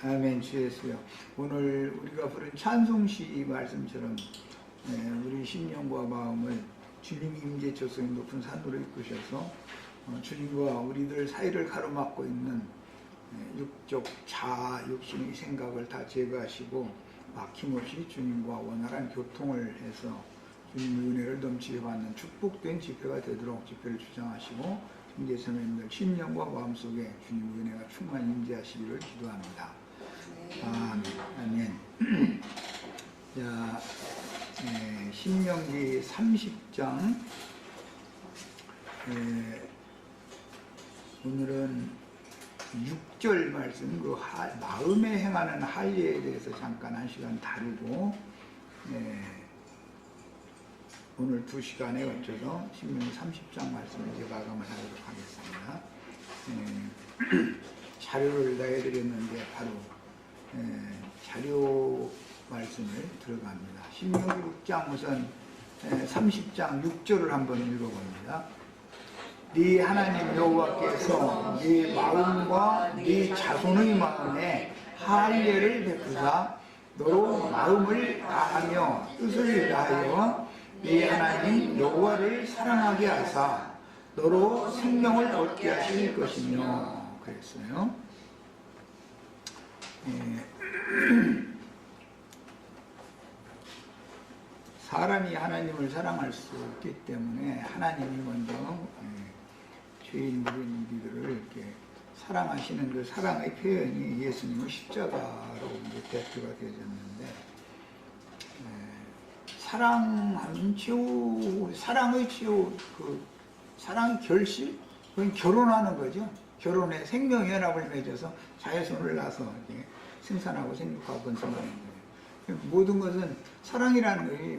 아멘. 주 예수요. 오늘 우리가 부른 찬송시 말씀처럼 우리 심령과 마음을 주님 임재 조성이 높은 산으로 이끄셔서 주님과 우리들 사이를 가로막고 있는 육적 자아, 육신의 생각을 다 제거하시고 막힘없이 주님과 원활한 교통을 해서 주님의 은혜를 넘치게 받는 축복된 집회가 되도록 집회를 주장하시고 임재 선생님들 심령과 마음속에 주님의 은혜가 충만히 임재하시기를 기도합니다. 아멘. 자, 신명기 30장 오늘은 6절 말씀, 그 마음에 행하는 할례에 대해서 잠깐 한 시간 다루고 오늘 2시간에 걸쳐서 신명기 30장 말씀을 이제 마감을 하도록 하겠습니다. 자료를 다 해드렸는데 바로 자료 말씀을 들어갑니다. 신명기 6장 우선 30장 6절을 한번 읽어봅니다. 네 하나님 여호와께서 네 마음과 네 자손의 마음에 할례를 베푸사 너로 마음을 다하며 뜻을 다하여 네 하나님 여호와를 사랑하게 하사 너로 생명을 얻게 하실 것이며 그랬어요. 사람이 하나님을 사랑할 수 없기 때문에 하나님이 먼저 죄인 우린 우리들을 이렇게 사랑하시는 그 사랑의 표현이 예수님의 십자가로 이제 대표가 되어졌는데 사랑하는 최후 사랑의 최후 그 사랑의 결실 그건 결혼하는 거죠. 결혼에 생명연합을 맺어서 자녀손을 낳아서 이렇게 생산하고 생육하고 번성하는 거예요. 모든 것은 사랑이라는 것이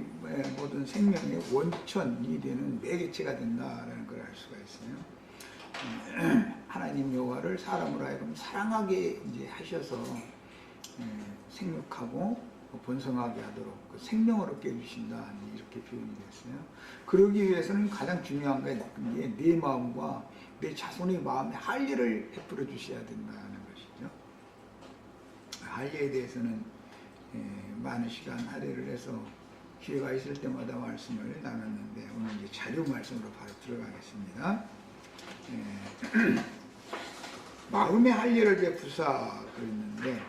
모든 생명의 원천이 되는 매개체가 된다는 걸 알 수가 있어요. 하나님 여호와를 사람으로 하여금 사랑하게 이제 하셔서 생육하고 번성하게 하도록 그 생명을 얻게 해주신다 이렇게 표현이 됐어요. 그러기 위해서는 가장 중요한 게 내 마음과 내 자손의 마음에 할례를 베풀어 주셔야 된다는 것이죠. 할례에 대해서는 많은 시간 할례를 해서 기회가 있을 때마다 말씀을 나눴는데 오늘 이제 자료 말씀으로 바로 들어가겠습니다. 마음의 할례를 베푸사 그랬는데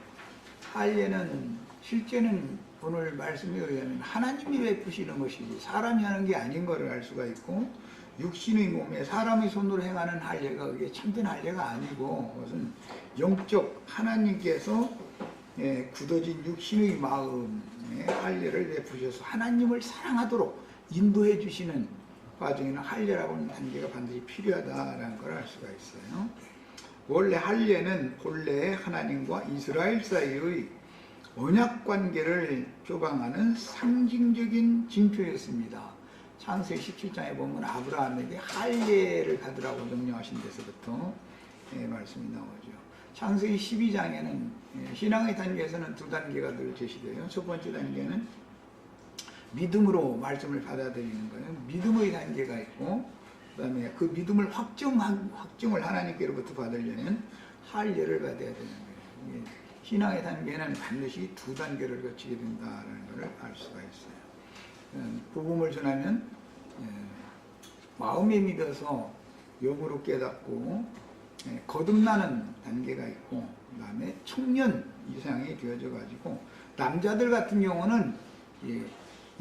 할례는 실제는 오늘 말씀에 의하면 하나님이 베푸시는 것이지 사람이 하는 게 아닌 것을 알 수가 있고 육신의 몸에 사람의 손으로 행하는 할례가 그게 참된 할례가 아니고 그것은 영적 하나님께서 굳어진 육신의 마음에 할례를 베푸셔서 하나님을 사랑하도록 인도해 주시는 과정에는 할례라고 하는 단계가 반드시 필요하다는 걸 알 수가 있어요. 원래 할례는 본래 하나님과 이스라엘 사이의 언약 관계를 표방하는 상징적인 징표였습니다. 창세기 17장에 보면 아브라함에게 할례를 받으라고 명령하신 데서부터 말씀이 나오죠. 창세기 12장에는 신앙의 단계에서는 두 단계가 늘 제시돼요. 첫 번째 단계는 믿음으로 말씀을 받아들이는 거예요. 믿음의 단계가 있고 그 다음에 그 믿음을 확증을 하나님께로부터 받으려면 할례를 받아야 되는 거예요. 신앙의 단계는 반드시 두 단계를 거치게 된다는 것을 알 수가 있어요. 복음을 전하면 마음에 믿어서 영으로 깨닫고 거듭나는 단계가 있고 그 다음에 청년 이상이 되어져 가지고 남자들 같은 경우는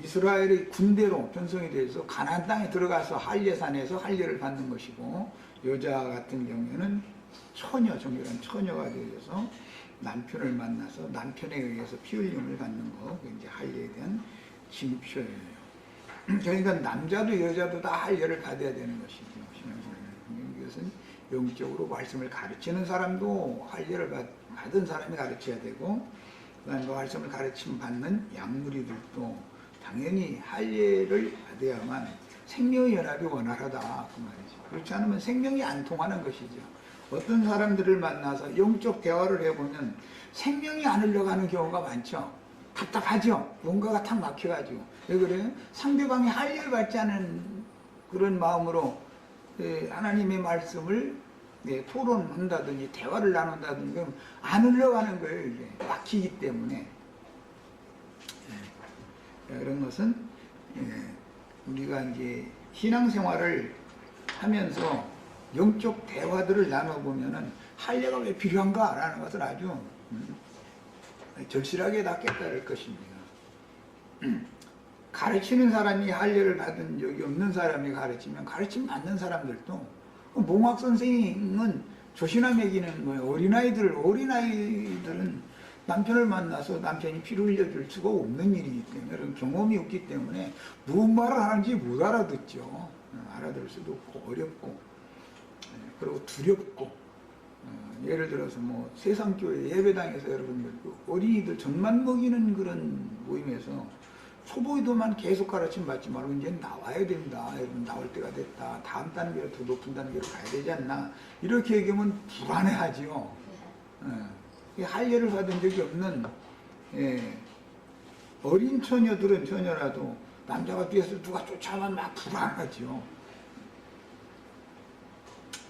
이스라엘의 군대로 편성이 돼서 가나안 땅에 들어가서 할례산에서 할례를 받는 것이고 여자 같은 경우에는 처녀, 정결한 처녀가 되어서 남편을 만나서 남편에 의해서 피 흘림을 받는 거, 이제 할례에 대한 징표예요. 그러니까 남자도 여자도 다 할례를 받아야 되는 것이죠. 신앙생활. 이것은 영적으로 말씀을 가르치는 사람도 할례를 받은 사람이 가르쳐야 되고, 그다음에 말씀을 가르침 받는 양무리들도 당연히 할례를 받아야만 생명의 연합이 원활하다 그 말이죠. 그렇지 않으면 생명이 안 통하는 것이죠. 어떤 사람들을 만나서 영적 대화를 해보면 생명이 안 흘러가는 경우가 많죠. 답답하죠. 뭔가가 탁 막혀가지고. 왜 그래요? 상대방이 할례를 받지 않은 그런 마음으로 하나님의 말씀을 토론한다든지 대화를 나눈다든지 그럼 안 흘러가는 거예요. 이게 막히기 때문에. 그런 것은 우리가 이제 신앙생활을 하면서 영적 대화들을 나눠보면은 할례가 왜 필요한가라는 것을 아주 절실하게 다 깨달을 것입니다. 가르치는 사람이 할례를 받은 적이 없는 사람이 가르치면 가르침 받는 사람들도 몽학 선생은 조시나 먹이는 거예요. 어린아이들은 남편을 만나서 남편이 피를 흘려줄 수가 없는 일이기 때문에 그런 경험이 없기 때문에 무슨 말을 하는지 못 알아듣죠. 알아들을 수도 없고 어렵고 그리고 두렵고 예를 들어서 뭐 세상교회 예배당에서 여러분들 어린이들 젖만 먹이는 그런 모임에서 초보이도만 계속 가르침 받지 말고 이제 나와야 된다. 여러분 나올 때가 됐다. 다음 단계로 더 높은 단계로 가야 되지 않나. 이렇게 얘기하면 불안해하지요. 할례를 받은 적이 없는 어린 처녀라도 남자가 뒤에서 누가 쫓아오면 막 불안하지요.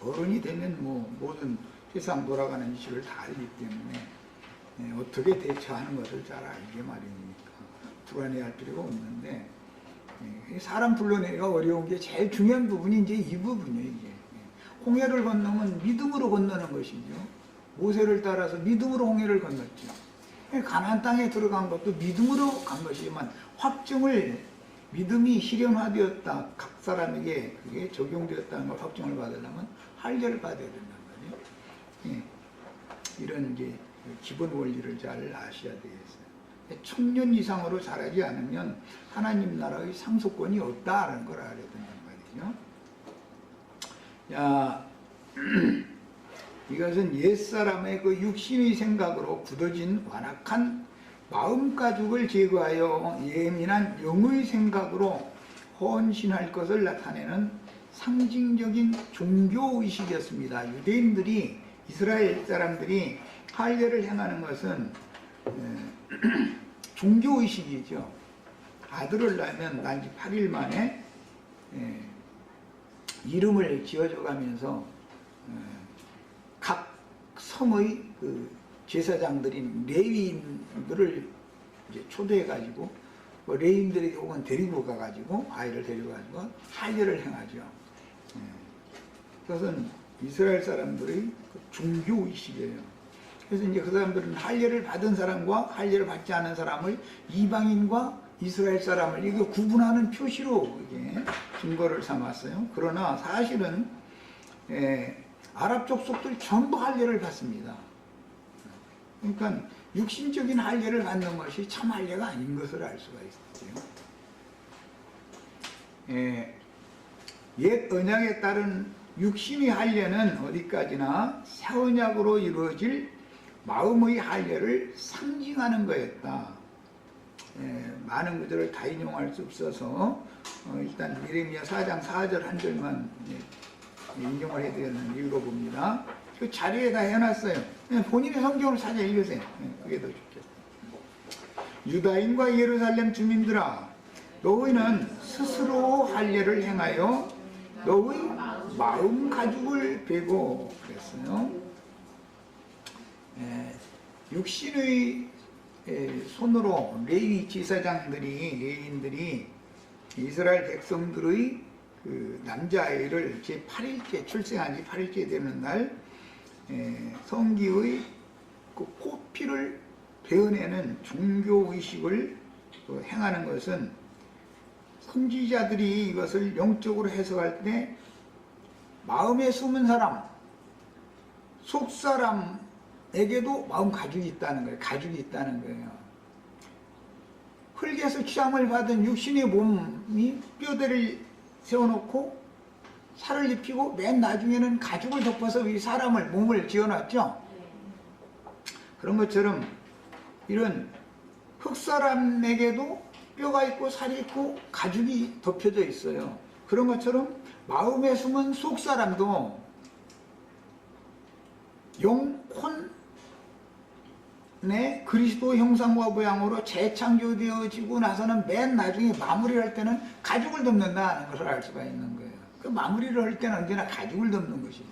어른이 되면 뭐 모든 세상 돌아가는 이식을 다 알기 때문에 어떻게 대처하는 것을 잘 알게 마련이니까 불안해할 필요가 없는데 사람 불러내기가 어려운 게 제일 중요한 부분이 이제 이 부분이에요. 이게. 홍해를 건너면 믿음으로 건너는 것이죠. 모세를 따라서 믿음으로 홍해를 건넜죠. 가나안 땅에 들어간 것도 믿음으로 간 것이지만 확증을 믿음이 실현화되었다. 각 사람에게 그게 적용되었다는 걸 확증을 받으려면 할례를 받아야 된단 말이에요. 이런 이제 기본 원리를 잘 아셔야 되겠어요. 청년 이상으로 자라지 않으면 하나님 나라의 상속권이 없다라는 걸 알아야 된단 말이죠. 자, 이것은 옛사람의 그 육신의 생각으로 굳어진 완악한 마음가죽을 제거하여 예민한 영의 생각으로 헌신할 것을 나타내는 상징적인 종교의식이었습니다. 유대인들이 이스라엘 사람들이 할례를 행하는 것은 종교의식이죠. 아들을 낳으면 난 지 8일 만에 이름을 지어줘 가면서 각 성의 그 제사장들인 레위인들을 이제 초대해가지고 레위인들에게 혹은 데리고 가가지고 아이를 데려가지고 할례를 행하죠. 그것은 이스라엘 사람들의 종교의식이에요. 그래서 이제 그 사람들은 할례를 받은 사람과 할례를 받지 않은 사람을 이방인과 이스라엘 사람을 이거 구분하는 표시로 이게 증거를 삼았어요. 그러나 사실은 아랍 족속들이 전부 할례를 받습니다. 그러니까 육신적인 할례를 받는 것이 참 할례가 아닌 것을 알 수가 있어요. 옛 언약에 따른 육신의 할례는 어디까지나 새 언약으로 이루어질 마음의 할례를 상징하는 거였다. 많은 구절을 다 인용할 수 없어서 일단 예레미야 4장 4절 한 절만 인용을 해드렸는데 읽어봅니다. 그 자리에 다 해놨어요. 본인의 성경을 찾아 읽으세요. 그게 더 좋겠어요. 유다인과 예루살렘 주민들아, 너희는 스스로 할례를 행하여 너희 마음 가죽을 베고 그랬어요. 육신의 손으로 레위 제사장들이 레위인들이 이스라엘 백성들의 그 남자아이를 제 8일째 출생한 지 8일째 되는 날 성기의 그 포피를 베어내는 종교의식을 행하는 것은 선지자들이 이것을 영적으로 해석할 때 마음에 숨은 사람, 속사람에게도 마음 가죽이 있다는 거예요. 가죽이 있다는 거예요. 흙에서 취함을 받은 육신의 몸이 뼈대를 세워놓고 살을 입히고 맨 나중에는 가죽을 덮어서 이 사람을 몸을 지어놨죠. 그런 것처럼 이런 흙사람에게도 뼈가 있고 살이 있고 가죽이 덮여져 있어요. 그런 것처럼 마음에 숨은 속사람도 영혼의 그리스도 형상과 모양으로 재창조되어지고 나서는 맨 나중에 마무리를 할 때는 가죽을 덮는다는 것을 알 수가 있는 거예요. 그 마무리를 할 때는 언제나 가죽을 덮는 것이죠.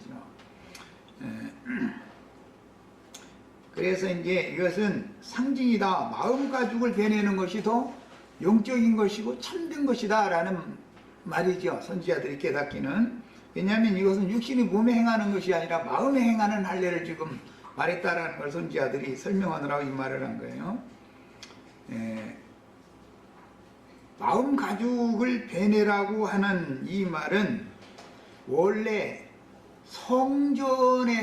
그래서 이제 이것은 상징이다. 마음 가죽을 베내는 것이 더 영적인 것이고 참된 것이다 라는 말이죠. 선지자들이 깨닫기는. 왜냐하면 이것은 육신이 몸에 행하는 것이 아니라 마음에 행하는 할례를 지금 말했다라는 걸 선지자들이 설명하느라고 이 말을 한 거예요. 마음 가죽을 베내라고 하는 이 말은 원래 성전에서부터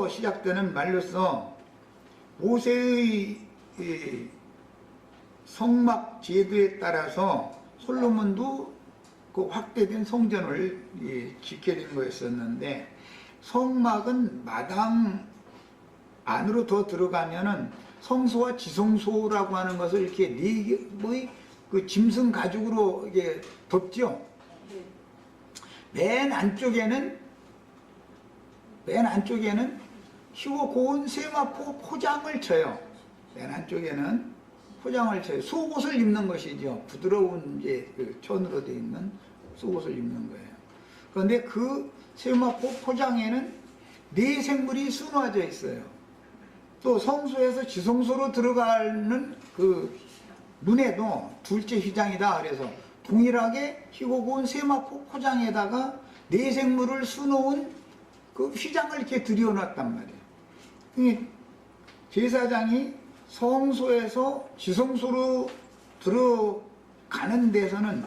시작되는 말로서 모세의 성막 제도에 따라서 솔로몬도 그 확대된 성전을 짓게 된 거였었는데, 성막은 마당 안으로 더 들어가면은 성소와 지성소라고 하는 것을 이렇게 네 개의 그 짐승 가죽으로 이게 덮죠. 맨 안쪽에는 희고 고운 세마포 포장을 쳐요. 맨 안쪽에는 포장을 쳐요. 속옷을 입는 것이죠. 부드러운 이제 그 천으로 되어 있는 속옷을 입는 거예요. 그런데 그 세마포 포장에는 네 생물이 수놓아져 있어요. 또 성소에서 지성소로 들어가는 그 문에도 둘째 휘장이다. 그래서 동일하게 희고 고운 세마포 포장에다가 네 생물을 수놓은 그 휘장을 이렇게 들여놨단 말이에요. 제사장이 성소에서 지성소로 들어가는 데서는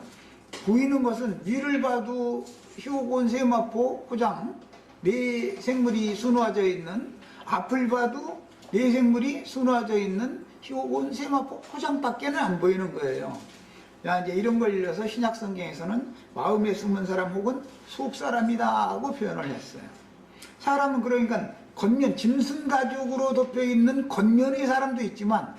보이는 것은 위를 봐도 희고 고운 세마포 포장 네 생물이 수놓아져 있는, 앞을 봐도 네 생물이 수놓아져 있는 희고 고운 세마포 포장밖에는 안 보이는 거예요. 자, 이제 이런 걸 일러서 신약 성경에서는 마음에 숨은 사람 혹은 속 사람이다 하고 표현을 했어요. 사람은 그러니까 겉면, 짐승 가죽으로 덮여 있는 겉면의 사람도 있지만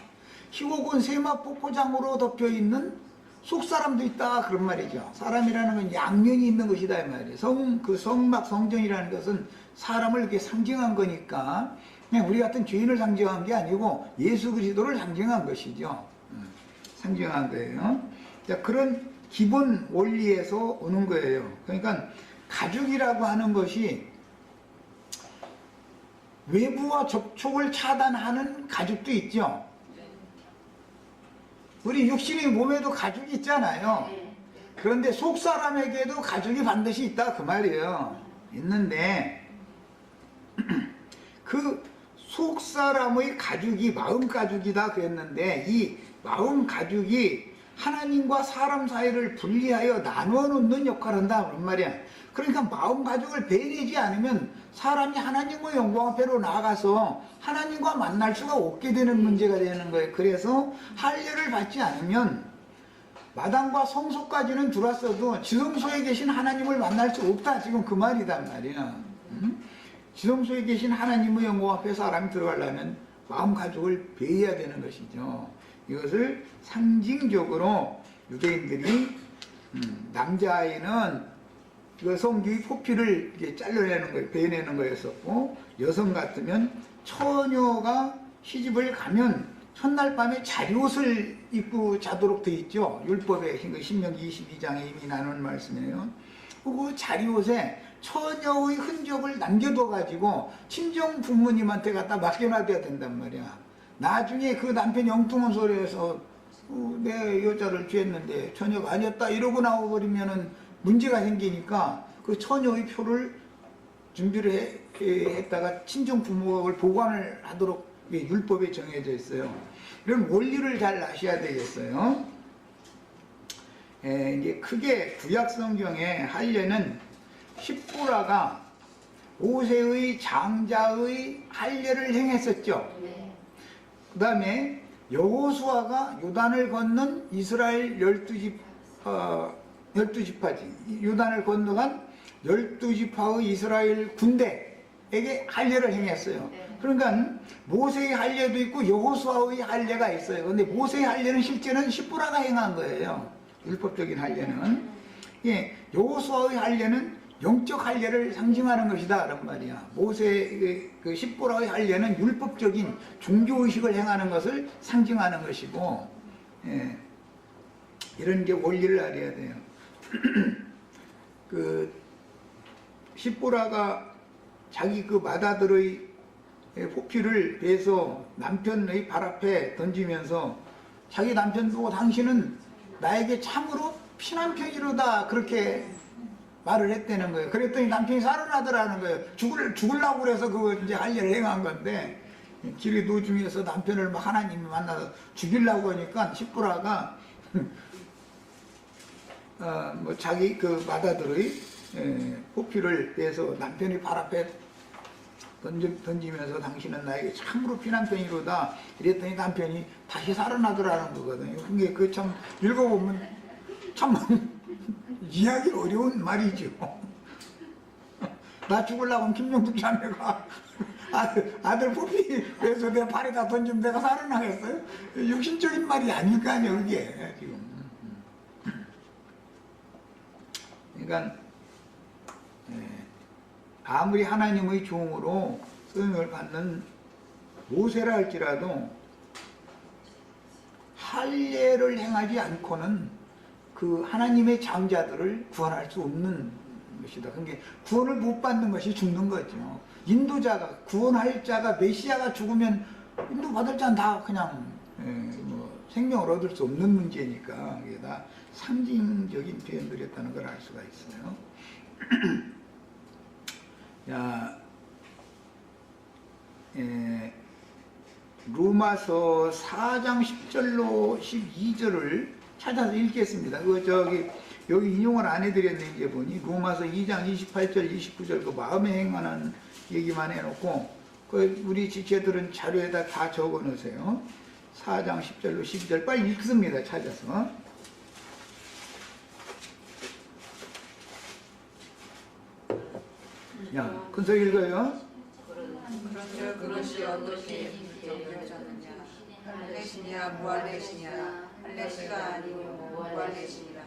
희고 고운 세마포 포장으로 덮여 있는 속 사람도 있다, 그런 말이죠. 사람이라는 건 양면이 있는 것이다 이 말이에요. 그 성막 성전이라는 것은 사람을 이렇게 상징한 거니까 그냥 우리 같은 죄인을 상징한 게 아니고 예수 그리스도를 상징한 것이죠. 상징한 거예요. 자, 그런 기본 원리에서 오는 거예요. 그러니까 가죽이라고 하는 것이 외부와 접촉을 차단하는 가죽도 있죠. 우리 육신의 몸에도 가죽이 있잖아요. 그런데 속 사람에게도 가죽이 반드시 있다 그 말이에요. 있는데 그 속 사람의 가죽이 마음 가죽이다 그랬는데, 이 마음 가죽이 하나님과 사람 사이를 분리하여 나누어 놓는 역할을 한다 그런 말이야. 그러니까 마음 가죽을 베내지 않으면 사람이 하나님의 영광 앞으로 나아가서 하나님과 만날 수가 없게 되는 문제가 되는 거예요. 그래서 할례를 받지 않으면 마당과 성소까지는 들어왔어도 지성소에 계신 하나님을 만날 수 없다, 지금 그 말이단 말이야. 지성소에 계신 하나님의 영광 앞에 사람이 들어가려면 마음 가죽을 베어야 되는 것이죠. 이것을 상징적으로 유대인들이 남자아이는 그 성귀의 포피를 이렇게 잘라내는 거예요. 베어내는 거였었고, 여성 같으면 처녀가 시집을 가면 첫날 밤에 자리옷을 입고 자도록 되어 있죠. 율법에 신명기 22장에 이미 나눈 말씀이에요. 그 자리옷에 처녀의 흔적을 남겨둬 가지고 친정 부모님한테 갖다 맡겨놔둬야 된단 말이야. 나중에 그 남편이 엉뚱한 소리해서 내 여자를 취했는데 처녀가 아니었다 이러고 나와버리면은 문제가 생기니까 그 처녀의 표를 준비를 했다가 친정 부모를 보관을 하도록 율법에 정해져 있어요. 이런 원리를 잘 아셔야 되겠어요. 이제 크게 구약 성경의 할례는 십보라가 모세의 장자의 할례를 행했었죠. 그 다음에 여호수아가 요단을 건넌 이스라엘 12지파지, 요단을 건너간 12지파의 이스라엘 군대에게 할례를 행했어요. 그러니까 모세의 할례도 있고 여호수아의 할례가 있어요. 그런데 모세의 할례는 실제는 십보라가 행한 거예요. 율법적인 할례는. 여호수아의 할례는 영적 할례를 상징하는 것이다 그런 말이야. 모세 그 십보라의 할례는 율법적인 종교의식을 행하는 것을 상징하는 것이고, 이런 게 원리를 알아야 돼요. 그 십보라가 자기 그 맏아들의 포피를 베서 남편의 발 앞에 던지면서 자기 남편 보고 당신은 나에게 참으로 피난편이로다 그렇게 말을 했다는 거예요. 그랬더니 남편이 살아나더라는 거예요. 죽으려고 그래서 그 이제 할례를 행한 건데 길의 도중에서 남편을 막 하나님이 만나서 죽이려고 하니까 십부라가 뭐 자기 그 맏아들의 포피를 빼서 남편이 발 앞에 던지면서 당신은 나에게 참으로 피난편이로다 이랬더니 남편이 다시 살아나더라는 거거든요. 그게 그 참 읽어보면 참 이해하기 어려운 말이죠. 나 죽으려고 하면 김영숙 자매가 아들 포피 그래서 내 발에다 던지면 내가 살아나겠어요? 육신적인 말이 아닐까요 그게 지금. 그러니까 아무리 하나님의 종으로 쓰임을 받는 모세라 할지라도 할례를 행하지 않고는 그 하나님의 장자들을 구원할 수 없는 것이다. 그러니까 구원을 못 받는 것이 죽는 거죠. 인도자가 구원할 자가 메시아가 죽으면 인도받을 자는 다 그냥 뭐 생명을 얻을 수 없는 문제니까 이게 다 상징적인 표현들이었다는 걸 알 수가 있어요. 야, 로마서 4장 10절로 12절을 찾아서 읽겠습니다. 여기 인용을 안 해드렸는데 이제 보니 로마서 2장 28절 29절 그 마음에 행하는 얘기만 해놓고 우리 지체들은 자료에다 다 적어 놓으세요. 4장 10절로 12절 빨리 읽습니다. 찾아서. 야, 큰 소리 읽어요. 그런즉 그것이 어떻게 여겨졌느냐? 할례시냐 무할례시냐? 할례시가 아니요 무할례시니라.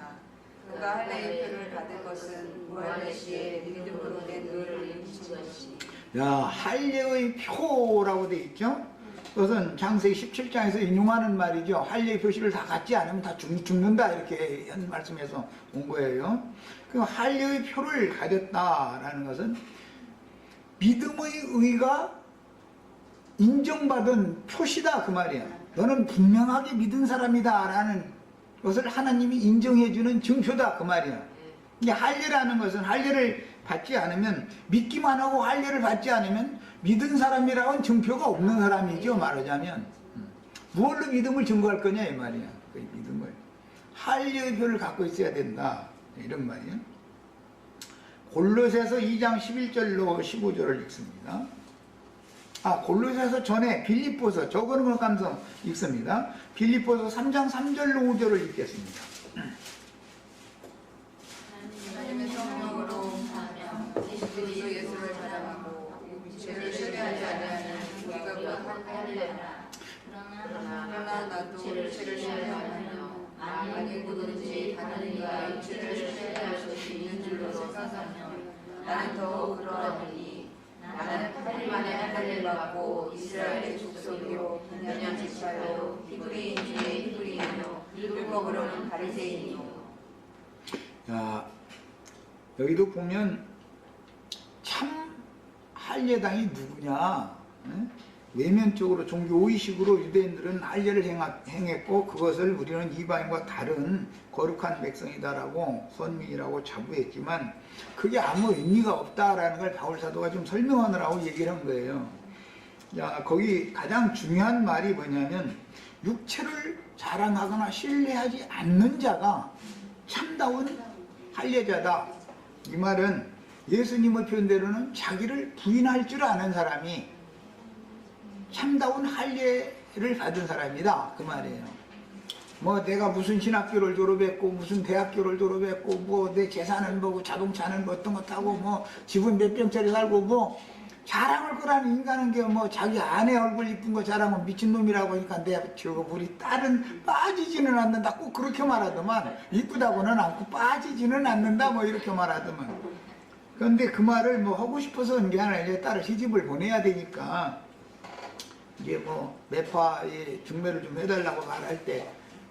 그가 할례의 표를 받은 것은 무할례시에 믿음으로 된 의를 미친 것이니. 야, 할례의 표라고 돼 있죠? 그것은 창세기 17장에서 인용하는 말이죠. 할례의 표시를 다 갖지 않으면 다 죽는다 이렇게 한 말씀에서 온 거예요. 그 할례의 표를 가졌다라는 것은 믿음의 의가 인정받은 표시다 그 말이야. 너는 분명하게 믿은 사람이다 라는 것을 하나님이 인정해주는 증표다 그 말이야. 이게 할례라는 것은 할례를 받지 않으면 믿기만 하고 할례를 받지 않으면 믿은 사람이라고는 증표가 없는 사람이죠. 말하자면 무엇로 믿음을 증거할 거냐 이 말이야. 그 믿음을 할례의 표를 갖고 있어야 된다 이런 말이야. 골로새서 2장 11절로 15절을 읽습니다. 골로새서 전에 빌립보서 저거는 걸 감성 읽습니다. 빌립보서 3장 3절로 5절을 읽겠습니다. 하나님의 성령으로 그리스도 예수를 자랑하고 죄를 싫어하지 않는 우리가 곧 할례라. 그러나 나도 죄를 싫어하며 만일 누구든지 다른 이가 죄를 싫어할 수 있는 줄로 생각하며 나는 더욱 그러하니 나는 8일 만에 할례를 받고 이스라엘의 족속이요 분명 지파요 히브리인 중에 히브리인이요 율법으로는 바리새인이요. 자, 여기도 보면 참 할례당이 누구냐? 외면적으로 종교 의식으로 유대인들은 할례를 행했고 그것을 우리는 이방인과 다른 거룩한 백성이다라고 선민이라고 자부했지만 그게 아무 의미가 없다라는 걸 바울 사도가 좀 설명하느라고 얘기를 한 거예요. 자, 거기 가장 중요한 말이 뭐냐면 육체를 자랑하거나 신뢰하지 않는 자가 참다운 할례자다. 이 말은 예수님의 표현대로는 자기를 부인할 줄 아는 사람이 참다운 할례를 받은 사람이다 그 말이에요. 뭐 내가 무슨 신학교를 졸업했고 무슨 대학교를 졸업했고 뭐 내 재산은 뭐고 자동차는 뭐 어떤 거 타고 뭐 집은 몇 평짜리 살고 뭐 자랑을 거라는 인간은 게 뭐 자기 아내 얼굴 이쁜 거 자랑하면 미친놈이라고 하니까 내 저거 우리 딸은 빠지지는 않는다 꼭 그렇게 말하더만 이쁘다고는 않고 빠지지는 않는다 뭐 이렇게 말하더만. 그런데 그 말을 뭐 하고 싶어서 한 게 아니라 이제 딸을 시집을 보내야 되니까 이게 뭐 매파에 중매를 좀 해달라고 말할 때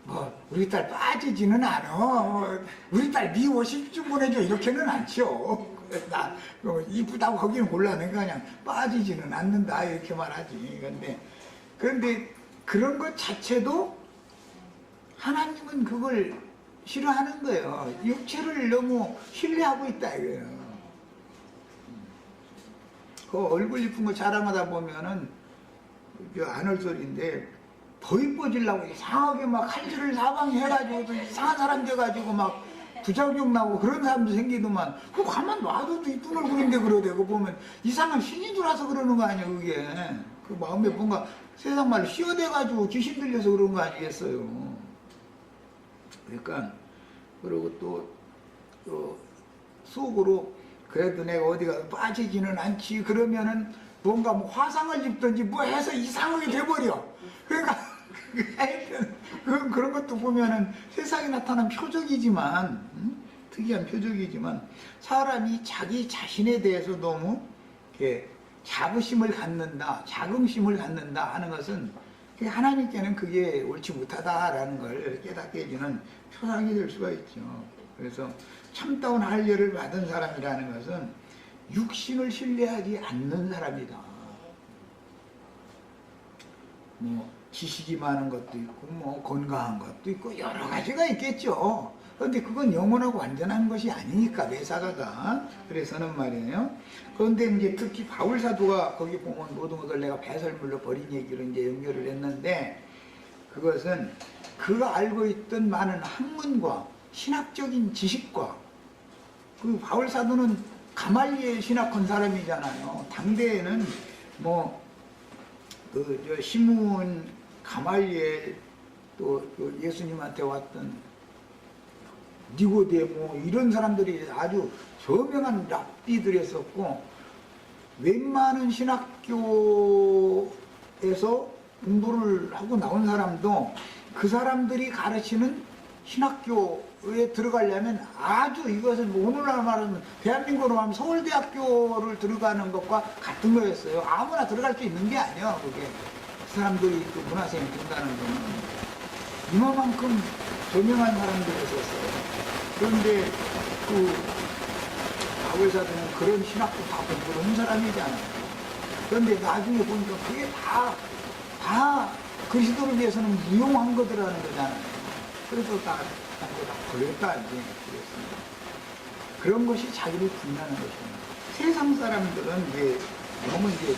뭐 우리 딸 빠지지는 않아 우리 딸 미워 시집 좀 보내줘 이렇게는 않죠. 나 이쁘다고 거기는 곤란하니까 그냥 빠지지는 않는다 이렇게 말하지. 그런데 그런 것 자체도 하나님은 그걸 싫어하는 거예요. 육체를 너무 신뢰하고 있다 이거예요. 그 얼굴 이쁜 거 자랑하다 보면은 안 할 소리인데 더 이뻐지려고 이상하게 막 칼질을 사방에 해가지고 또 이상한 사람 돼가지고 막 부작용 나고 그런 사람도 생기더만 그 가만 놔둬도 이쁜 얼굴인데 그러대. 그거 보면 이상한 신이 들어와서 그러는 거 아니야 그게. 그 마음에 뭔가 세상 말로 씌어대가지고 귀신 들려서 그런 거 아니겠어요. 그러니까 그리고 또 속으로 그래도 내가 어디가 빠지지는 않지 그러면은 뭔가 뭐 화상을 입든지 뭐 해서 이상하게 돼버려. 그러니까 하여튼 그런 것도 보면은 세상에 나타난 표적이지만 특이한 표적이지만 사람이 자기 자신에 대해서 너무 이렇게 자부심을 갖는다, 자긍심을 갖는다 하는 것은 하나님께는 그게 옳지 못하다라는 걸 깨닫게 해주는 표상이 될 수가 있죠. 그래서 참다운 할례를 받은 사람이라는 것은 육신을 신뢰하지 않는 사람이다. 뭐 지식이 많은 것도 있고 뭐 건강한 것도 있고 여러 가지가 있겠죠. 그런데 그건 영원하고 완전한 것이 아니니까 매사가가. 그래서는 말이에요. 그런데 이제 특히 바울 사도가 거기 보면 모든 것을 내가 배설물로 버린 얘기로 이제 연결을 했는데 그것은 그가 알고 있던 많은 학문과 신학적인 지식과 그 바울 사도는 가말리엘 신학한 사람이잖아요. 당대에는 뭐 그 시므온 가말리엘 또 예수님한테 왔던 니고데모 이런 사람들이 아주 저명한 랍비들이었었고 웬만한 신학교에서 공부를 하고 나온 사람도 그 사람들이 가르치는 신학교에 들어가려면 아주 이것은 뭐 오늘날 말하면 대한민국으로 하면 서울대학교를 들어가는 것과 같은 거였어요. 아무나 들어갈 수 있는 게 아니야 그게. 그 사람들이 그 문화생이 된다는 거는 이만큼 저명한 사람들이었어요. 그런데 그 바울사도는 그런 신학도 다 공부를 한 사람이잖아요. 그런데 나중에 보니까 그게 다 그리스도를 위해서는 무용한 것들이라는 거잖아요. 그래서 다 걸렸다 이제 그랬습니다. 그런 것이 자기를 분나는 것입니다. 세상 사람들은 이제 너무 이제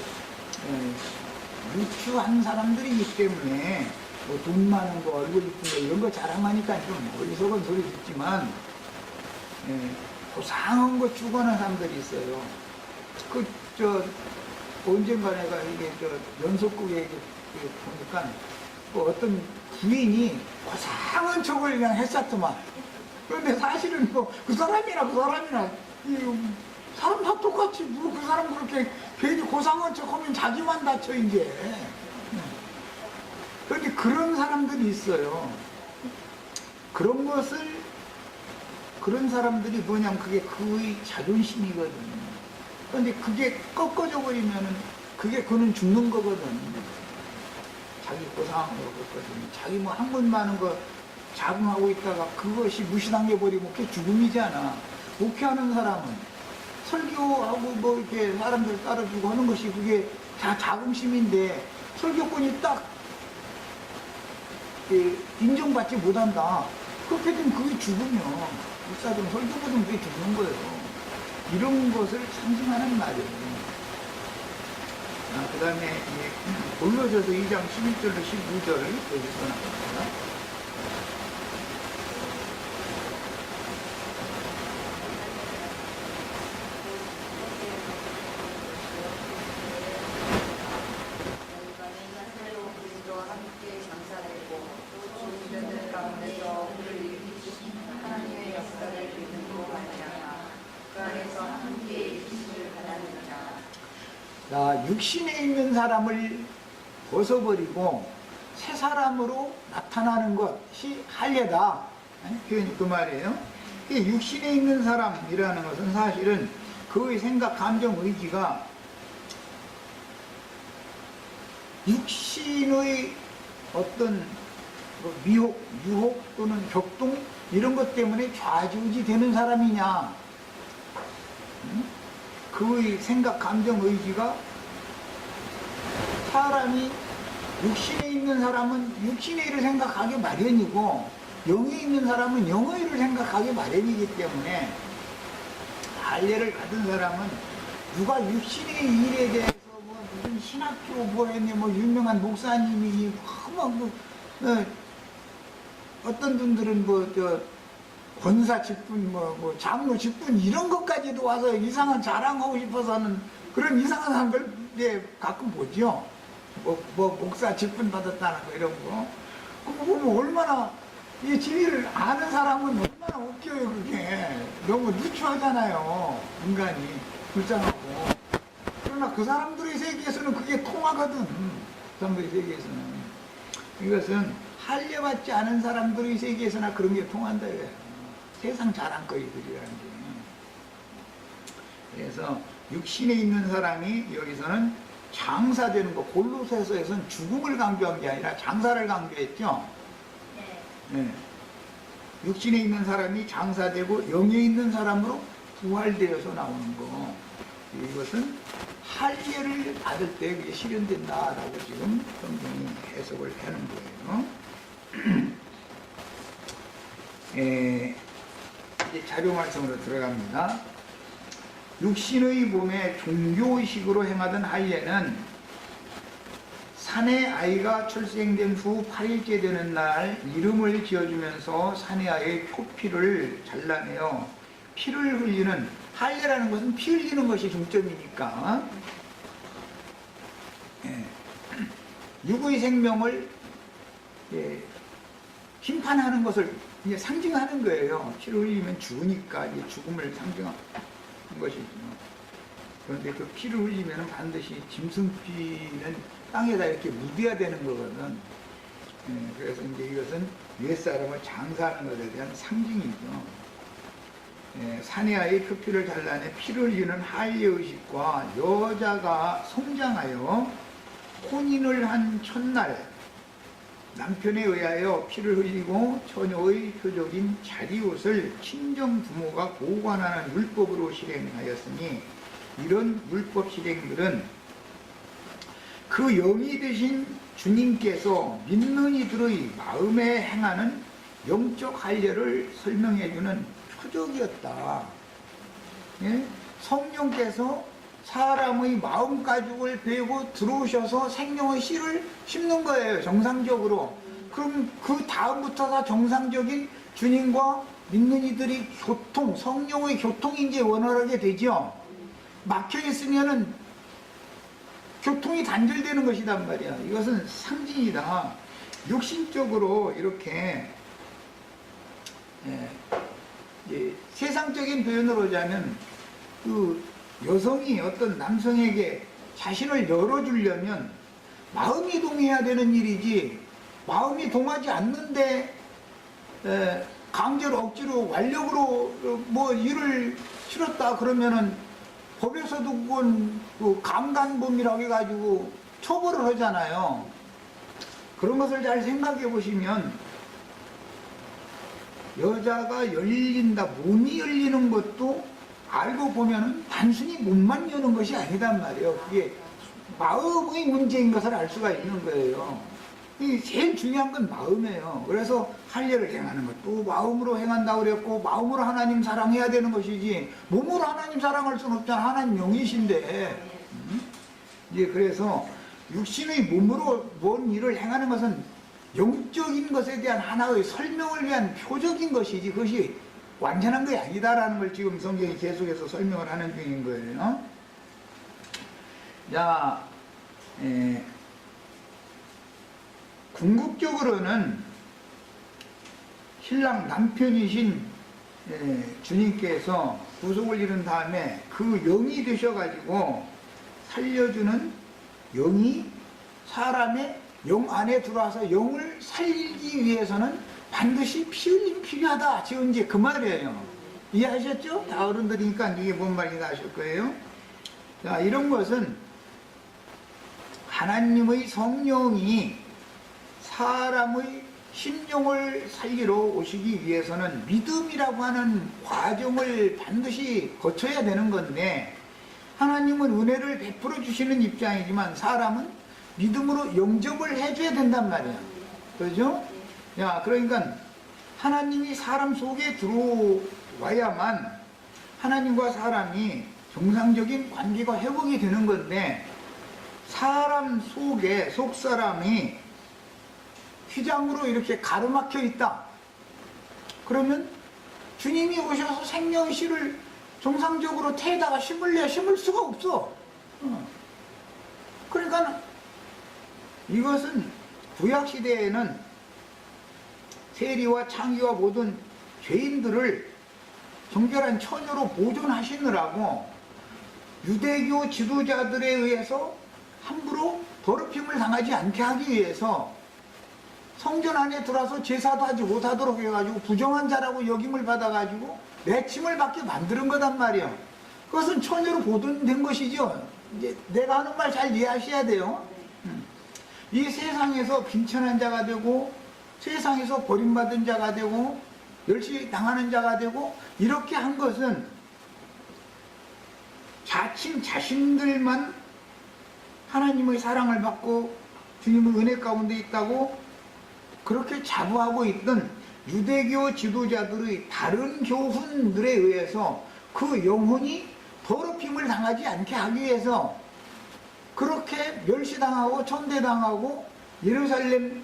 유추한 사람들이기 때문에 뭐 돈 많은 거, 얼굴 이쁜 거 이런 거 자랑하니까 좀 어리석은 소리 듣지만 고상한 거 추구하는 사람들이 있어요. 언젠가 내가 이게 연속극에 보니까 어떤 부인이 고상한 척을 그냥 했었더만. 그런데 사실은 그 사람이나 사람 다 똑같이 뭐 그 사람 그렇게 괜히 고상한 척하면 자기만 다쳐 이제. 그런데 그런 사람들이 있어요. 그런 사람들이 뭐냐면 그게 그의 자존심이거든요. 그런데 그게 꺾어져 버리면은 그는 죽는 거거든. 자기 고상한 거거든요. 자기 뭐 학문 많은 거 자긍하고 있다가 그것이 무시당해버리면 그게 죽음이잖아. 목회하는 사람은 설교하고 뭐 이렇게 사람들 따라주고 하는 것이 그게 다 자긍심인데 설교권이 딱 인정받지 못한다. 그렇게 되면 그게 죽으면 목사들은 설교보다는 그게 죽는 거예요. 이런 것을 상징하는 말이에요. 그 다음에 골로새서 2장 11절로 15절을 여기서 나옵니다. 자, 육신에 있는 사람을 벗어버리고 새 사람으로 나타나는 것이 할례다. 표현이 그 말이에요. 육신에 있는 사람이라는 것은 사실은 그의 생각, 감정, 의지가 육신의 어떤 미혹, 유혹 또는 격동 이런 것 때문에 좌지우지 되는 사람이냐 그의 생각, 감정, 의지가 사람이 육신에 있는 사람은 육신의 일을 생각하기 마련이고 영에 있는 사람은 영의 일을 생각하기 마련이기 때문에 할례를 받은 사람은 누가 육신의 일에 대해서 뭐 무슨 신학교 뭐 했니 뭐 유명한 목사님이니 어떤 분들은 뭐 저 권사 직분 뭐 장로 직분 이런 것까지도 와서 이상한 자랑하고 싶어서는 그런 이상한 사람들 예, 가끔 보죠. 뭐 목사 직분 받았다는 거 이런 거. 그거 보면 얼마나 이 진리를 아는 사람은 얼마나 웃겨요 그게. 너무 누추하잖아요 인간이 불쌍하고. 그러나 그 사람들의 세계에서는 그게 통하거든. 그 사람들의 세계에서는. 이것은 할례받지 않은 사람들의 세계에서나 그런 게 통한다 이거예요. 세상 자랑거리들이라는 게. 그래서 육신에 있는 사람이 여기서는 장사되는 거, 골로새서에서는 죽음을 강조한 게 아니라 장사를 강조했죠. 네. 육신에 있는 사람이 장사되고 영에 있는 사람으로 부활되어서 나오는 거. 이것은 할례를 받을 때 그게 실현된다라고 지금 성경이 해석을 하는 거예요. 이제 자료 말씀으로 들어갑니다. 육신의 몸에 종교의식으로 행하던 할례는 사내 아이가 출생된 후 8일째 되는 날 이름을 지어주면서 사내 아이의 표피를 잘라내어 피를 흘리는, 할례라는 것은 피 흘리는 것이 중점이니까 육의 생명을 심판하는 것을 이제 상징하는 거예요. 피를 흘리면 죽으니까 이제 죽음을 상징하는 것이죠. 그런데 그 피를 흘리면 반드시 짐승피는 땅에다 이렇게 묻어야 되는 거거든. 그래서 이제 이것은 옛사람을 장사하는 것에 대한 상징이죠. 사내아의 표피를 잘라내 피를 흘리는 할례의식과 여자가 성장하여 혼인을 한 첫날 남편에 의하여 피를 흘리고 처녀의 표적인 자리옷을 친정 부모가 보관하는 율법으로 실행하였으니 이런 율법 실행들은 그 영이 되신 주님께서 믿는 이들의 마음에 행하는 영적 할례를 설명해주는 표적이었다. 예? 성령께서 사람의 마음가죽을 베고 들어오셔서 생명의 씨를 심는 거예요. 정상적으로. 그럼 그 다음부터 다 정상적인 주님과 믿는 이들이 교통, 성령의 교통이 이제 원활하게 되죠. 막혀 있으면은 교통이 단절되는 것이란 말이야. 이것은 상징이다. 육신적으로 이렇게 세상적인 표현으로 하자면 그 여성이 어떤 남성에게 자신을 열어주려면 마음이 동해야 되는 일이지, 마음이 동하지 않는데 강제로 억지로 완력으로 뭐 일을 치렀다 그러면은 법에서도 그건 그 강간범이라고 해가지고 처벌을 하잖아요. 그런 것을 잘 생각해 보시면 여자가 열린다, 몸이 열리는 것도 알고 보면은 단순히 몸만 여는 것이 아니단 말이에요. 그게 마음의 문제인 것을 알 수가 있는 거예요. 이 제일 중요한 건 마음이에요. 그래서 할례를 행하는 것도 마음으로 행한다고 그랬고, 마음으로 하나님 사랑해야 되는 것이지 몸으로 하나님 사랑할 수는 없잖아. 하나님 영이신데. 이제 그래서 육신의 몸으로 뭔 일을 행하는 것은 영적인 것에 대한 하나의 설명을 위한 표적인 것이지 그것이 완전한 게 아니다라는 걸 지금 성경이 계속해서 설명을 하는 중인 거예요. 자, 궁극적으로는 신랑 남편이신 주님께서 구속을 이룬 다음에 그 영이 되셔가지고 살려주는 영이 사람의 영 안에 들어와서 영을 살리기 위해서는 반드시 피 흘림이 필요하다. 지금 이제 그 말이에요. 이해하셨죠? 다 어른들이니까 이게 뭔 말인가 아실 거예요. 자, 이런 것은 하나님의 성령이 사람의 심령을 살리러 오시기 위해서는 믿음이라고 하는 과정을 반드시 거쳐야 되는 건데, 하나님은 은혜를 베풀어 주시는 입장이지만 사람은 믿음으로 영접을 해줘야 된단 말이야. 그죠? 야, 그러니까 하나님이 사람 속에 들어와야만 하나님과 사람이 정상적인 관계가 회복이 되는 건데, 사람 속에 속사람이 휘장으로 이렇게 가로막혀 있다. 그러면 주님이 오셔서 생명의 씨를 정상적으로 태에다가 심을래야 심을 수가 없어. 그러니까 이것은 구약시대에는 세리와 창기와 모든 죄인들을 정결한 처녀로 보존하시느라고 유대교 지도자들에 의해서 함부로 더럽힘을 당하지 않게 하기 위해서 성전 안에 들어와서 제사도 하지 못하도록 해가지고 부정한 자라고 역임을 받아가지고 매침을 받게 만드는 거단 말이에요. 그것은 처녀로 보존된 것이죠. 이제 내가 하는 말 잘 이해하셔야 돼요. 이 세상에서 빈천한 자가 되고, 세상에서 버림받은 자가 되고, 멸시당하는 자가 되고, 이렇게 한 것은 자칭 자신들만 하나님의 사랑을 받고 주님의 은혜 가운데 있다고 그렇게 자부하고 있던 유대교 지도자들의 다른 교훈들에 의해서 그 영혼이 더럽힘을 당하지 않게 하기 위해서 그렇게 멸시당하고 천대당하고 예루살렘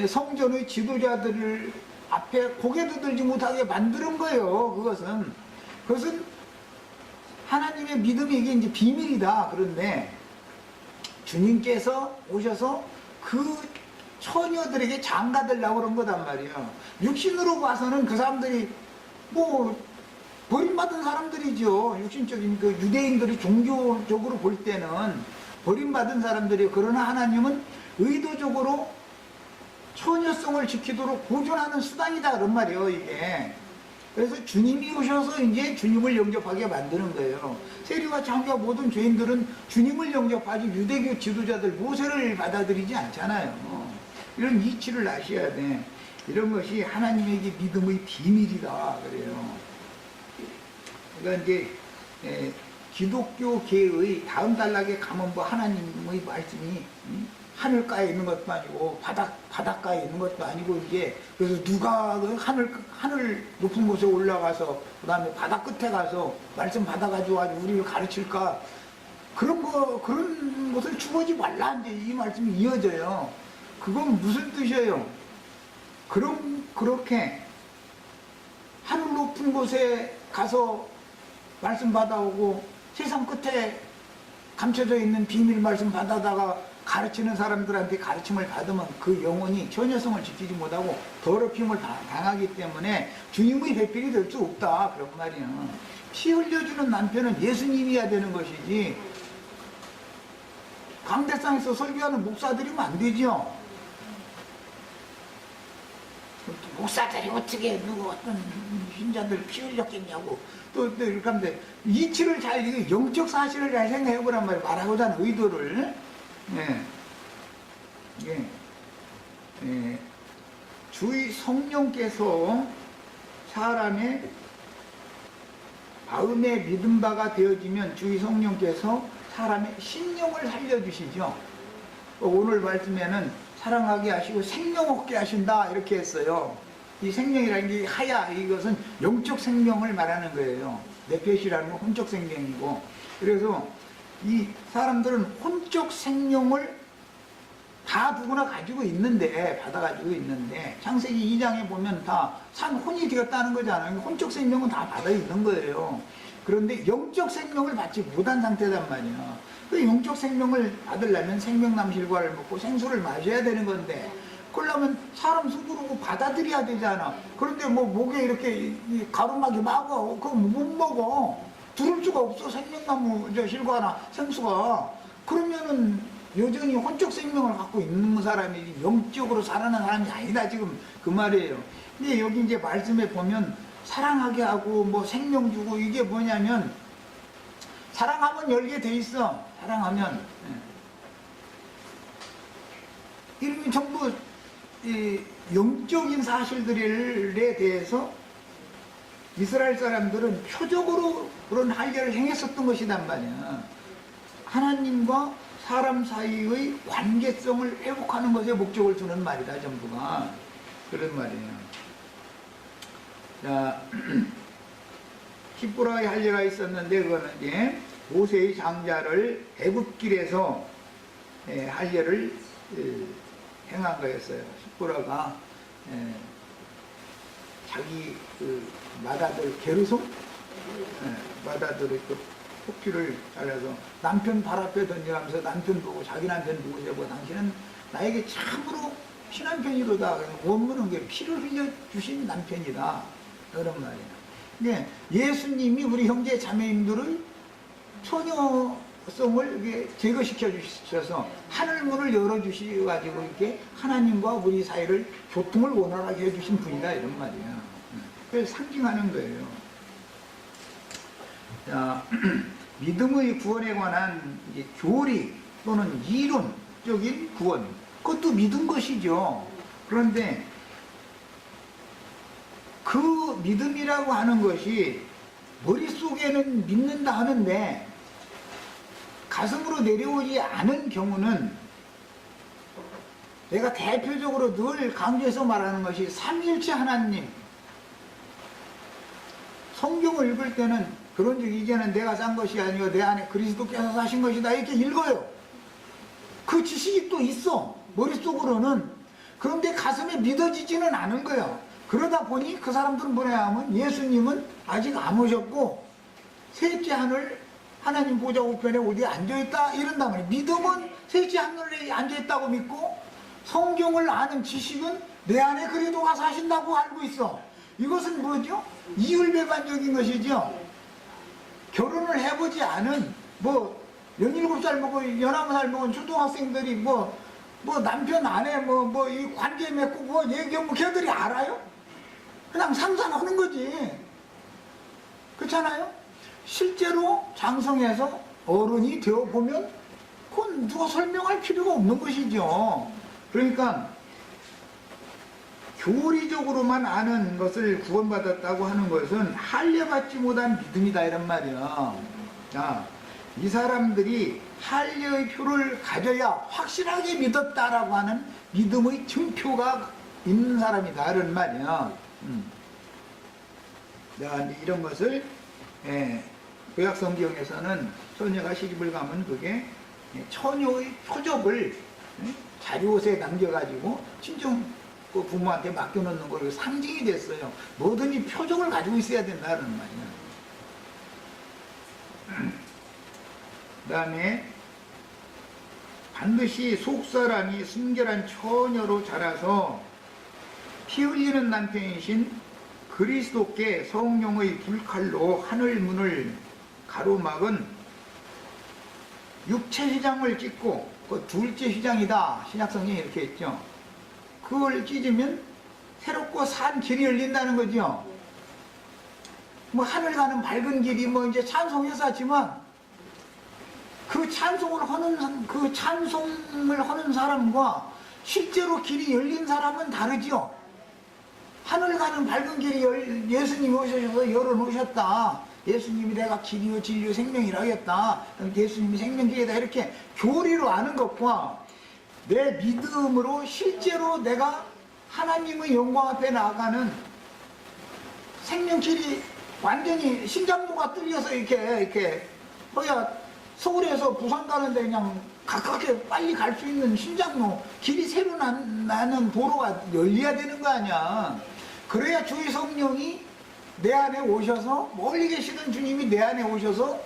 성전의 지도자들을 앞에 고개도 들지 못하게 만드는 거예요. 그것은 하나님의 믿음이 이게 이제 비밀이다. 그런데 주님께서 오셔서 그 처녀들에게 장가들라고 그런 거단 말이에요. 육신으로 봐서는 그 사람들이 뭐 버림받은 사람들이죠. 육신적인 그 유대인들이 종교적으로 볼 때는 버림받은 사람들이에요. 그러나 하나님은 의도적으로 처녀성을 지키도록 보존하는 수단이다 그런 말이에요. 이게. 그래서 주님이 오셔서 이제 주님을 영접하게 만드는 거예요. 세리와 창기와 모든 죄인들은 주님을 영접하지 유대교 지도자들 모세를 받아들이지 않잖아요. 이런 이치를 아셔야 돼. 이런 것이 하나님에게 믿음의 비밀이다 그래요. 그러니까 이제 기독교계의 다음 단락에 가면 뭐 하나님의 말씀이 하늘가에 있는 것도 아니고 바닷가에 있는 것도 아니고, 이제 그래서 누가 그 하늘 높은 곳에 올라가서 그 다음에 바다 끝에 가서 말씀 받아가지고 우리를 가르칠까, 그런 것을 주어지 말라 이제 이 말씀이 이어져요. 그건 무슨 뜻이에요? 그렇게 하늘 높은 곳에 가서 말씀 받아오고 세상 끝에 감춰져 있는 비밀 말씀 받아다가 가르치는 사람들한테 가르침을 받으면 그 영혼이 처녀성을 지키지 못하고 더럽힘을 당하기 때문에 주님의 배필이 될 수 없다 그런 말이에요. 피 흘려주는 남편은 예수님이어야 되는 것이지 강대상에서 설교하는 목사들이면 안 되죠. 목사들이 어떻게 누구 어떤 신자들 피 흘렸겠냐고 또 이렇게 하는데, 이치를 잘 영적 사실을 잘 생각해 보란 말이에요. 말하고자 하는 의도를. 주의 성령께서 사람의 마음에 믿음 바가 되어지면 주의 성령께서 사람의 심령을 살려주시죠. 오늘 말씀에는 사랑하게 하시고 생명 얻게 하신다 이렇게 했어요. 이 생명이라는 게 이것은 영적 생명을 말하는 거예요. 네페시라는 건 혼적 생명이고, 그래서 이 사람들은 혼적 생명을 다 누구나 가지고 있는데, 받아가지고 있는데, 창세기 2장에 보면 다 혼이 되었다는 거잖아요. 혼적 생명은 다 받아 있는 거예요. 그런데 영적 생명을 받지 못한 상태단 말이에요. 그 영적 생명을 받으려면 생명남실과를 먹고 생수를 마셔야 되는 건데, 그러려면 사람 속으로 받아들여야 되잖아. 그런데 뭐 목에 이렇게 가로막이 막어. 그거 못 먹어. 두를 수가 없어. 생명나무 실과나 생수가. 그러면은 여전히 혼적 생명을 갖고 있는 사람이 영적으로 살아난 사람이 아니다 지금 그 말이에요. 근데 여기 이제 말씀에 보면 사랑하게 하고 뭐 생명 주고, 이게 뭐냐면 사랑하면 열게 돼 있어. 사랑하면 이름이 전부 이 영적인 사실들에 대해서 이스라엘 사람들은 표적으로 그런 할례를 행했었던 것이단 말이야. 하나님과 사람 사이의 관계성을 회복하는 것에 목적을 두는 말이다, 전부가. 그런 말이에요. 자, 십보라의 할례가 있었는데, 그거는 이제 모세의 장자를 애굽길에서 할례를 행한 거였어요. 십보라가 자기 그 맏아들 게르솜, 맏아들의 그 토끼를 잘라서 남편 발 앞에 던져가면서 남편 보고, 자기 남편 보고, 당신은 나에게 참으로 친남편이로다. 원문은 게 피를 흘려주신 남편이다, 그런 말이에요. 근데 예수님이 우리 형제 자매님들의 처녀성을 이렇게 제거시켜 주셔서 하늘문을 열어주셔가지고 이렇게 하나님과 우리 사이를 교통을 원활하게 해주신 분이다, 이런 말이에요. 그래서 상징하는 거예요. 자, 믿음의 구원에 관한 이제 교리 또는 이론적인 구원, 그것도 믿은 것이죠. 그런데 그 믿음이라고 하는 것이 머릿속에는 믿는다 하는데 가슴으로 내려오지 않은 경우는, 내가 대표적으로 늘 강조해서 말하는 것이 삼위일체 하나님, 성경을 읽을 때는 그런 적, 이제는 내가 산 것이 아니고 내 안에 그리스도께서 사신 것이다, 이렇게 읽어요. 그 지식이 또 있어, 머릿속으로는. 그런데 가슴에 믿어지지는 않은 거예요. 그러다 보니 그 사람들은 뭐냐 하면, 예수님은 아직 안 오셨고 셋째 하늘 하나님 보좌 우편에 어디에 앉아있다, 이런단 말이에요. 믿음은 셋째 하늘에 앉아있다고 믿고, 성경을 아는 지식은 내 안에 그리스도가 사신다고 알고 있어. 이것은 뭐죠? 이율배반적인 것이죠. 결혼을 해보지 않은, 17살 먹고 19살 먹은 초등학생들이 남편 아내 이 관계 맺고 얘기하면 걔들이 알아요? 그냥 상상하는 거지. 그렇잖아요? 실제로 장성해서 어른이 되어보면 그건 누가 설명할 필요가 없는 것이죠. 그러니까 교리적으로만 아는 것을 구원받았다고 하는 것은 할례받지 못한 믿음이다, 이런 말이야. 자, 이 사람들이 할례의 표를 가져야 확실하게 믿었다라고 하는 믿음의 증표가 있는 사람이다, 이런 말이야. 자, 이런 것을 구약 성경에서는 처녀가 시집을 가면 그게 처녀의 표적을 자료옷에 남겨가지고 친정 그 부모한테 맡겨놓는 걸 상징이 됐어요. 뭐든지 표적을 가지고 있어야 된다는 말이야. 그 다음에 반드시 속사람이 순결한 처녀로 자라서 피 흘리는 남편이신 그리스도께 성령의 불칼로 하늘문을 가로막은 육체 휘장을 찢고, 그 둘째 휘장이다, 신약성경에 이렇게 했죠. 그걸 찢으면 새롭고 산 길이 열린다는 거죠. 하늘 가는 밝은 길이 이제 찬송회사지만, 그 찬송을 하는 사람과 실제로 길이 열린 사람은 다르죠. 하늘 가는 밝은 길이 예수님이 오셔서 열어놓으셨다. 예수님이 내가 길이요 진리요 생명이라 하겠다. 예수님이 생명길이다, 이렇게 교리로 아는 것과 내 믿음으로 실제로 내가 하나님의 영광 앞에 나아가는 생명길이 완전히 심장부가 뚫려서 이렇게 서울에서 부산 가는데 그냥 가깝게 빨리 갈 수 있는 심장로, 길이 새로 나는 도로가 열려야 되는 거 아니야. 그래야 주의 성령이 내 안에 오셔서, 멀리 계시던 주님이 내 안에 오셔서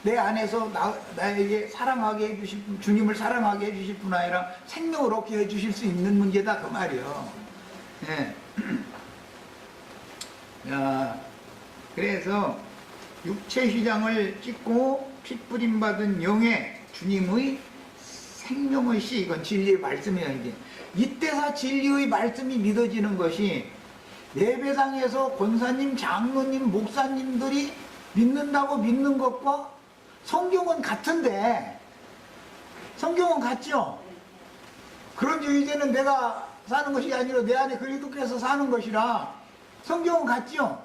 내 안에서 나에게 사랑하게 해주실, 주님을 사랑하게 해주실 뿐 아니라 생명을 얻게 해주실 수 있는 문제다, 그 말이요. 예. 자, 그래서 육체 휘장을 찢고 핏부림 받은 영의 주님의 생명의 씨, 이건 진리의 말씀이에요. 이제 이때서 진리의 말씀이 믿어지는 것이, 예배당에서 권사님, 장로님, 목사님들이 믿는다고 믿는 것과 성경은 같은데, 성경은 같죠? 그런 이제는 내가 사는 것이 아니라 내 안에 그리스도께서 사는 것이라 성경은 같지요.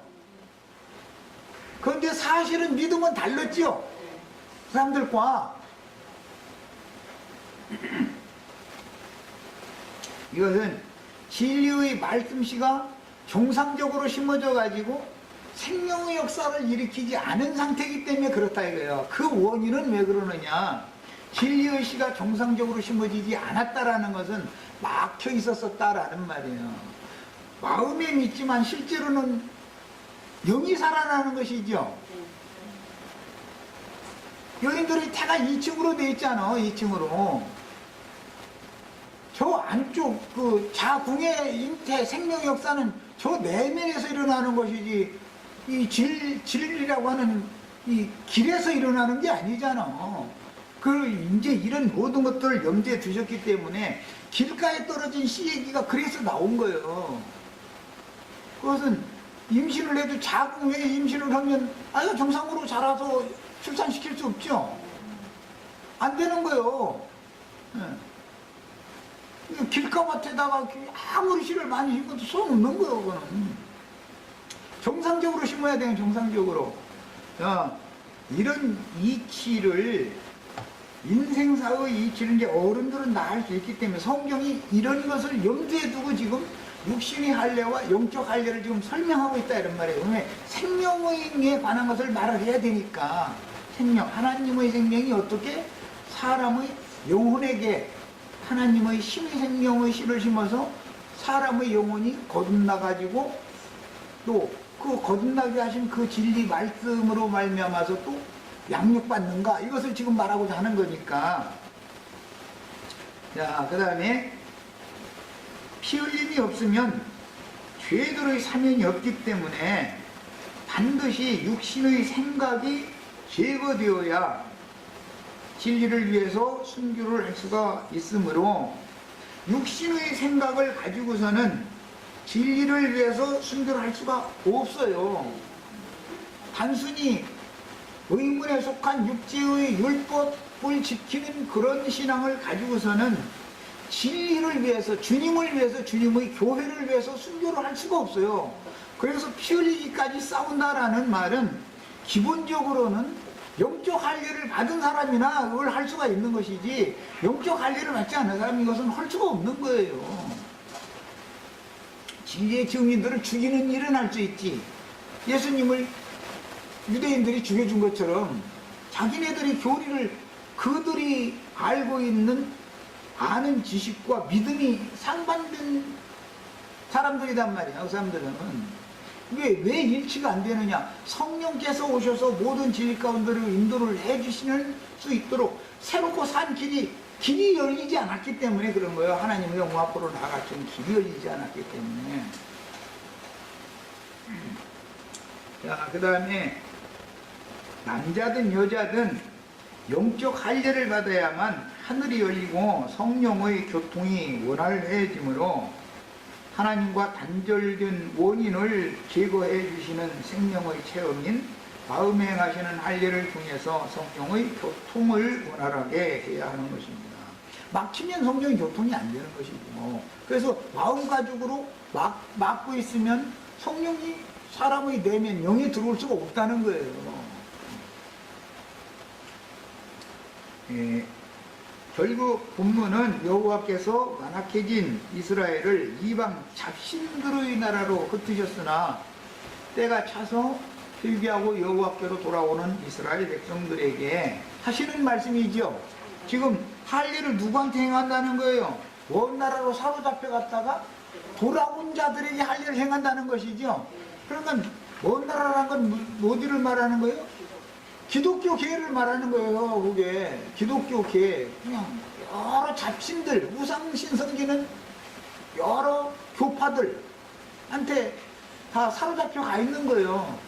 그런데 사실은 믿음은 달랐지요. 사람들과. 이것은 진리의 말씀씨가 정상적으로 심어져 가지고 생명의 역사를 일으키지 않은 상태이기 때문에 그렇다 이거예요. 그 원인은 왜 그러느냐? 진리의 씨가 정상적으로 심어지지 않았다라는 것은 막혀 있었다라는 말이에요. 마음에 믿지만 실제로는 영이 살아나는 것이죠. 여인들의 태가 2층으로 돼 있잖아. 2층으로. 저 안쪽 그 자궁의 잉태 생명 역사는 저 내면에서 일어나는 것이지 이 진리라고 하는 이 길에서 일어나는 게 아니잖아. 그 이제 이런 모든 것들을 염두에 두셨기 때문에 길가에 떨어진 씨 얘기가 그래서 나온 거예요. 그것은 임신을 해도 자궁에 임신을 하면 아유 정상으로 자라서 출산시킬 수 없죠. 안 되는 거예요. 길가밭에다가 아무리 씨를 많이 심어도 소용없는 거예요. 그거는 정상적으로 심어야 돼요. 정상적으로. 자, 이런 이치를 인생사의 이치를 이제 어른들은 다 할 수 있기 때문에 성경이 이런 것을 염두에 두고 지금 육신의 할례와 영적 할례를 지금 설명하고 있다 이런 말이에요. 왜? 생명에 관한 것을 말을 해야 되니까. 생명, 하나님의 생명이 어떻게 사람의 영혼에게 하나님의 심의 생명의 씨를 심어서 사람의 영혼이 거듭나가지고 또 그 거듭나게 하신 그 진리 말씀으로 말미암아서 또 양육받는가 이것을 지금 말하고자 하는 거니까. 자, 그 다음에 피 흘림이 없으면 죄들의 사면이 없기 때문에 반드시 육신의 생각이 제거되어야 진리를 위해서 순교를 할 수가 있으므로 육신의 생각을 가지고서는 진리를 위해서 순교를 할 수가 없어요. 단순히 의문에 속한 육지의 율법을 지키는 그런 신앙을 가지고서는 진리를 위해서, 주님을 위해서, 주님의 교회를 위해서 순교를 할 수가 없어요. 그래서 피 흘리기까지 싸운다라는 말은 기본적으로는 영적 할례를 받은 사람이나 그걸 할 수가 있는 것이지 영적 할례를 받지 않은 사람이 이것은 할 수가 없는 거예요. 진리의 증인들을 죽이는 일은 할 수 있지. 예수님을 유대인들이 죽여준 것처럼 자기네들이 교리를 그들이 알고 있는 아는 지식과 믿음이 상반된 사람들이란 말이야. 그 사람들은 왜 일치가 안 되느냐? 성령께서 오셔서 모든 진리 가운데로 인도를 해주시는 수 있도록 새롭고 산 길이 열리지 않았기 때문에 그런 거예요. 하나님의 영광 앞으로 나아가는 길이 열리지 않았기 때문에. 자, 그 다음에 남자든 여자든 영적 할례를 받아야만 하늘이 열리고 성령의 교통이 원활해지므로 하나님과 단절된 원인을 제거해 주시는 생명의 체험인 마음에 행하시는 할례를 통해서 성령의 교통을 원활하게 해야 하는 것입니다. 막히면 성령의 교통이 안 되는 것이고, 그래서 마음가짐으로 막고 있으면 성령이 사람의 내면 영에 들어올 수가 없다는 거예요. 결국 본문은 여호와께서 완악해진 이스라엘을 이방 잡신들의 나라로 흩으셨으나 때가 차서 회개하고 여호와께로 돌아오는 이스라엘 백성들에게 하시는 말씀이죠. 지금 할례를 누구한테 행한다는 거예요? 먼 나라로 사로잡혀 갔다가 돌아온 자들에게 할례를 행한다는 것이죠. 그러면 먼 나라라는 건 어디를 말하는 거예요? 기독교 계를 말하는 거예요. 그게 기독교 계, 그냥 여러 잡신들, 우상신 섬기는 여러 교파들한테 다 사로잡혀 가 있는 거예요.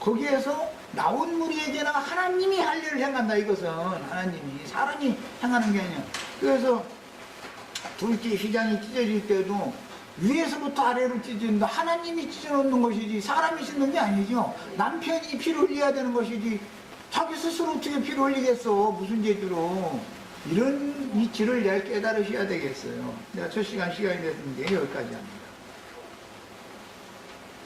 거기에서 나온 무리에게나 하나님이 할례를 행한다. 이것은 하나님이, 사람이 행하는 게 아니야. 그래서 둘째 휘장이 찢어질 때도 위에서부터 아래로 찢어진다. 하나님이 찢어놓는 것이지 사람이 찢는 게 아니죠. 남편이 피를 흘려야 되는 것이지 자기 스스로 어떻게 피를 흘리겠어. 무슨 죄로. 이런 위치를 잘 깨달으셔야 되겠어요. 내가 첫 시간이 됐는데 여기까지 합니다.